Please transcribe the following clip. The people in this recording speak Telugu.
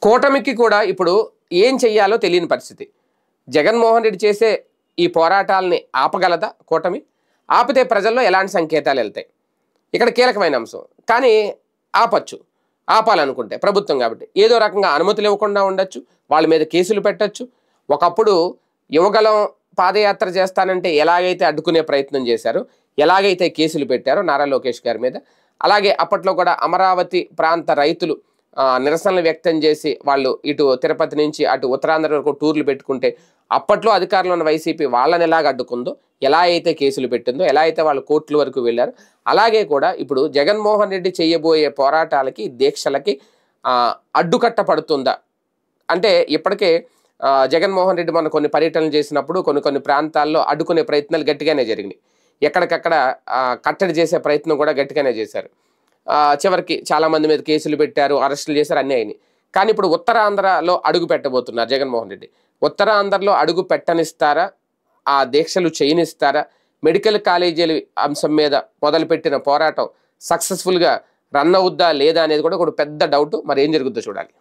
కూటమికి కూడా ఇప్పుడు ఏం చెయ్యాలో తెలియని పరిస్థితి. జగన్మోహన్ రెడ్డి చేసే ఈ పోరాటాలని ఆపగలదా కూటమి? ఆపితే ప్రజల్లో ఎలాంటి సంకేతాలు వెళ్తాయి? ఇక్కడ కీలకమైన అంశం. కానీ ఆపచ్చు. ఆపాలనుకుంటే ప్రభుత్వం కాబట్టి ఏదో రకంగా అనుమతులు ఇవ్వకుండా ఉండొచ్చు, వాళ్ళ మీద కేసులు పెట్టచ్చు. ఒకప్పుడు యువగలం పాదయాత్ర చేస్తానంటే ఎలాగైతే అడ్డుకునే ప్రయత్నం చేశారో, ఎలాగైతే కేసులు పెట్టారో నారా లోకేష్ గారి మీద, అలాగే అప్పట్లో కూడా అమరావతి ప్రాంత రైతులు నిరసనలు వ్యక్తం చేసి వాళ్ళు ఇటు తిరుపతి నుంచి అటు ఉత్తరాంధ్ర వరకు టూర్లు పెట్టుకుంటే అప్పట్లో అధికారంలో ఉన్న వైసీపీ వాళ్ళని ఎలాగ అడ్డుకుందో, ఎలా అయితే కేసులు పెట్టిందో, ఎలా అయితే వాళ్ళు కోర్టుల వరకు వెళ్ళారో, అలాగే కూడా ఇప్పుడు జగన్మోహన్ రెడ్డి చేయబోయే పోరాటాలకి దీక్షలకి అడ్డుకట్ట పడుతుందా అంటే ఇప్పటికే జగన్మోహన్ రెడ్డి మన కొన్ని పర్యటనలు చేసినప్పుడు కొన్ని ప్రాంతాల్లో అడ్డుకునే ప్రయత్నాలు గట్టిగానే జరిగినాయి. ఎక్కడికక్కడ కట్టడి చేసే ప్రయత్నం కూడా గట్టిగానే చేశారు. చివరికి చాలామంది మీద కేసులు పెట్టారు, అరెస్టులు చేశారు, అన్నీ అయినాయి. కానీ ఇప్పుడు ఉత్తరాంధ్రలో అడుగు పెట్టబోతున్నారు జగన్మోహన్ రెడ్డి. ఉత్తరాంధ్రలో అడుగు పెట్టనిస్తారా? ఆ దీక్షలు చేయనిస్తారా? మెడికల్ కాలేజీల అంశం మీద మొదలుపెట్టిన పోరాటం సక్సెస్ఫుల్గా రన్ అవుద్దా లేదా అనేది కూడా ఒక పెద్ద డౌట్. మరి ఏం జరుగుతుందో చూడాలి.